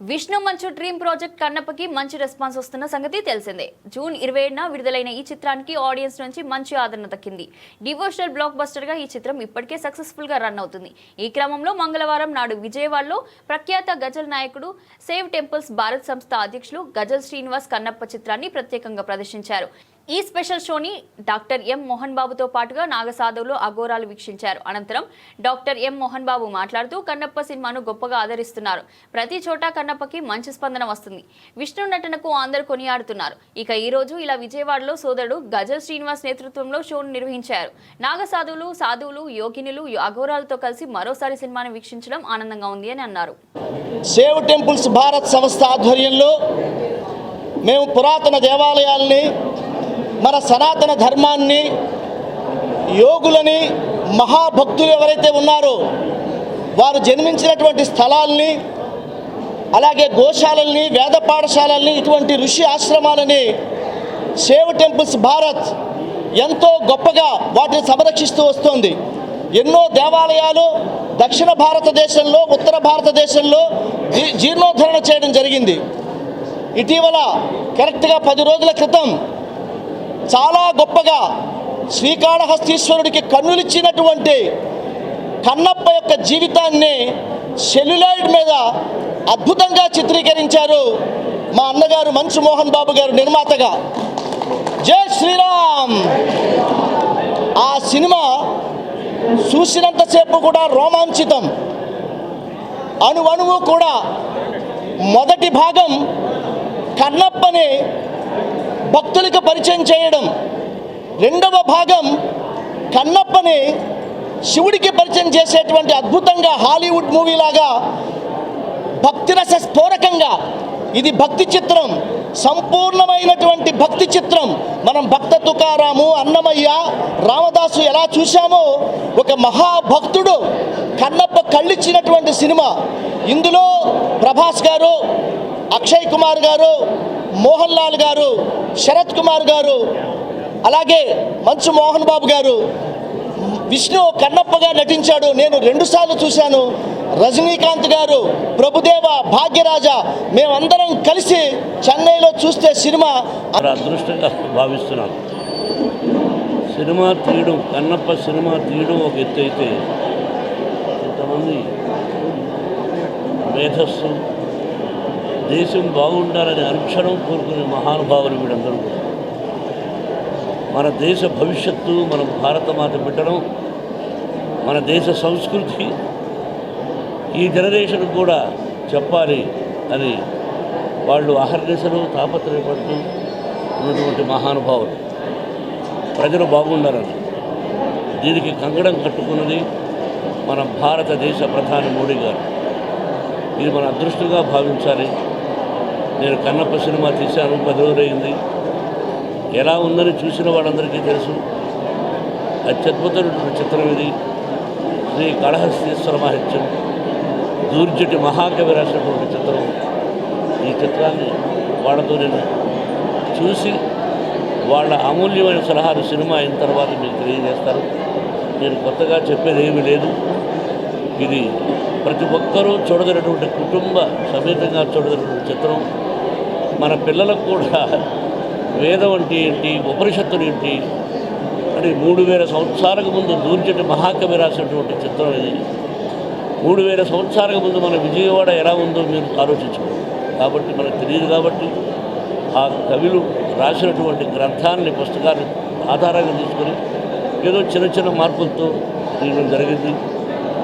విష్ణు మంచు dream project కన్నప్పకి మంచి response వస్తున్న సంగతి తెలిసిందే. జూన్ 27న విడుదలైన ఈ చిత్రానికి ఆడియన్స్ నుంచి మంచి ఆదరణ దక్కింది. డివోషనల్ బ్లాక్ బస్టర్ గా ఈ చిత్రం ఇప్పటికే సక్సెస్ఫుల్ గా రన్ అవుతుంది. ఈ క్రమంలో మంగళవారం నాడు విజయవాడలో ప్రఖ్యాత గజల్ నాయకుడు సేవ్ టెంపుల్స్ భారత్ సంస్థ అధ్యక్షులు గజల్ శ్రీనివాస్ కన్నప్ప చిత్రాన్ని ప్రత్యేకంగా ప్రదర్శించారు. ఈ స్పెషల్ షోని డాక్టర్ ఎం మోహన్ బాబుతో పాటుగా నాగసాధువులు అఘోరాలు వీక్షించారు. అనంతరం డాక్టర్ ఎం మోహన్ బాబు మాట్లాడుతూ కన్నప్ప సినిమాను గొప్పగా ఆదరిస్తున్నారు. ప్రతి చోట కన్నప్పకి మంచి స్పందన వస్తుంది. విష్ణు నటనకు అందరూ కొనియాడుతున్నారు. ఇక ఈ రోజు ఇలా విజయవాడలో సోదరుడు గజల్ శ్రీనివాస్ నేతృత్వంలో షోను నిర్వహించారు. నాగసాధువులు, సాధువులు, యోగినులు, అఘోరాలతో కలిసి మరోసారి సినిమాను వీక్షించడం ఆనందంగా ఉంది అని అన్నారు. సేవ్ టెంపుల్స్ భారత్ సంస్థ ఆధ్వర్యంలో మేము పురాతన దేవాలయాల్ని, మన సనాతన ధర్మాన్ని, యోగులని, మహాభక్తులు ఎవరైతే ఉన్నారో వారు జన్మించినటువంటి స్థలాల్ని, అలాగే గోశాలల్ని, వేద పాఠశాలల్ని, ఇటువంటి ఋషి ఆశ్రమాలని సేవ్ టెంపుల్స్ భారత్ ఎంతో గొప్పగా వాటిని సంరక్షిస్తూ వస్తుంది. ఎన్నో దేవాలయాలు దక్షిణ భారతదేశంలో, ఉత్తర భారతదేశంలో జీర్ణోద్ధరణ చేయడం జరిగింది. ఇటీవల కరెక్ట్గా 10 రోజుల క్రితం చాలా గొప్పగా శ్రీకాళహస్తీశ్వరుడికి కన్నులిచ్చినటువంటి కన్నప్ప యొక్క జీవితాన్ని సెల్యులాయిడ్ మీద అద్భుతంగా చిత్రీకరించారు మా అన్నగారు మంచు మోహన్ బాబు గారు నిర్మాతగా. జై శ్రీరామ్. ఆ సినిమా చూసినంతసేపు కూడా రోమాంచితం. అణువణువు కూడా. మొదటి భాగం కన్నప్పని భక్తులకు పరిచయం చేయడం, రెండవ భాగం కన్నప్పని శివుడికి పరిచయం చేసేటువంటి అద్భుతంగా హాలీవుడ్ మూవీలాగా భక్తిరస స్ఫోరకంగా ఇది భక్తి చిత్రం, సంపూర్ణమైనటువంటి భక్తి చిత్రం. మనం భక్త తుకారాము, అన్నమయ్య, రామదాసు ఎలా చూశామో ఒక మహాభక్తుడు కన్నప్ప కళ్ళిచ్చినటువంటి సినిమా. ఇందులో ప్రభాస్ గారు, అక్షయ్ కుమార్ గారు, మోహన్ లాల్ గారు, శరత్ కుమార్ గారు, అలాగే మంచు మోహన్ బాబు గారు, విష్ణు కన్నప్పగా నటించాడు. నేను 2 సార్లు చూశాను. రజనీకాంత్ గారు, ప్రభుదేవ, భాగ్యరాజ, మేమందరం కలిసి చెన్నైలో చూస్తే సినిమా అదృష్టంగా భావిస్తున్నాను. సినిమా తీయడం, కన్నప్ప సినిమా తీయడం ఒక ఎత్తు అయితే, ఇంతమంది మేధస్సు, దేశం బాగుండాలని అనుక్షణం కోరుకునే మహానుభావులు వీళ్ళందరూ. మన దేశ భవిష్యత్తు, మన భారతమాత బిడ్డడం, మన దేశ సంస్కృతి ఈ జనరేషన్ కూడా చెప్పాలి అని వాళ్ళు అహర్నిశలు తాపత్రయపడుతూ ఉన్నటువంటి మహానుభావులు. ప్రజలు బాగుండాలని దీనికి కంకణం కట్టుకున్నది మన భారతదేశ ప్రధాని మోడీ గారు. ఇది మన అదృష్టంగా భావించాలి. నేను కన్నప్ప సినిమా తీశాను, 10 రోజులైంది. ఎలా ఉందని చూసిన వాళ్ళందరికీ తెలుసు. అత్యద్భుతమైన చిత్రం ఇది. శ్రీ కాళహస్తీశ్వర మహత్యం, దూర్జటి మహాకవి రాసినటువంటి చిత్రం. ఈ చిత్రాన్ని వాళ్ళతో నేను చూసి వాళ్ళ అమూల్యమైన సలహాలు సినిమా అయిన తర్వాత మీకు తెలియజేస్తారు. నేను కొత్తగా చెప్పేది ఏమీ లేదు. ఇది ప్రతి ఒక్కరూ చూడదగినటువంటి, కుటుంబ సమేతంగా చూడదగినటువంటి చిత్రం. మన పిల్లలకు కూడా వేదం అంటే ఏంటి, ఉపనిషత్తులు ఏంటి అని 3000 సంవత్సరాలకు ముందు దూర్జటి మహాకవి రాసినటువంటి చిత్రం ఇది. 3000 సంవత్సరాలకు ముందు మన విజయవాడ ఎలా ఉందో మీరు ఆలోచించుకోండి. కాబట్టి మనకు తెలియదు. కాబట్టి ఆ కవులు రాసినటువంటి గ్రంథాన్ని, పుస్తకాన్ని ఆధారంగా తీసుకొని ఏదో చిన్న చిన్న మార్పులతో తీయడం జరిగింది.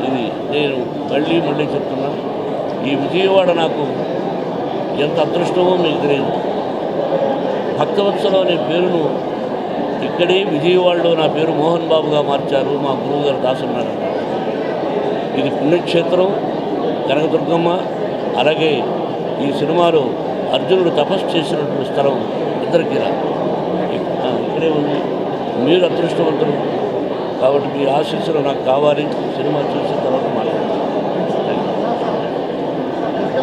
ఇది నేను మళ్ళీ చెప్తున్నా. ఈ విజయవాడ నాకు ఎంత అదృష్టమో మీకు తెలియదు. భక్తవత్సలం అనే పేరును ఇక్కడే విజయవాడలో నా పేరు మోహన్ బాబుగా మార్చారు మా గురువుగారు దాసున్నారు. ఇది పుణ్యక్షేత్రం, కనకదుర్గమ్మ. అలాగే ఈ సినిమాలో అర్జునుడు తపస్సు చేసినటువంటి స్థలం ఇద్దరికి ఇక్కడే ఉంది. మీరు అదృష్టవంతులు. కాబట్టి మీ ఆశీస్సులు నాకు కావాలి. సినిమా చూసిన తర్వాత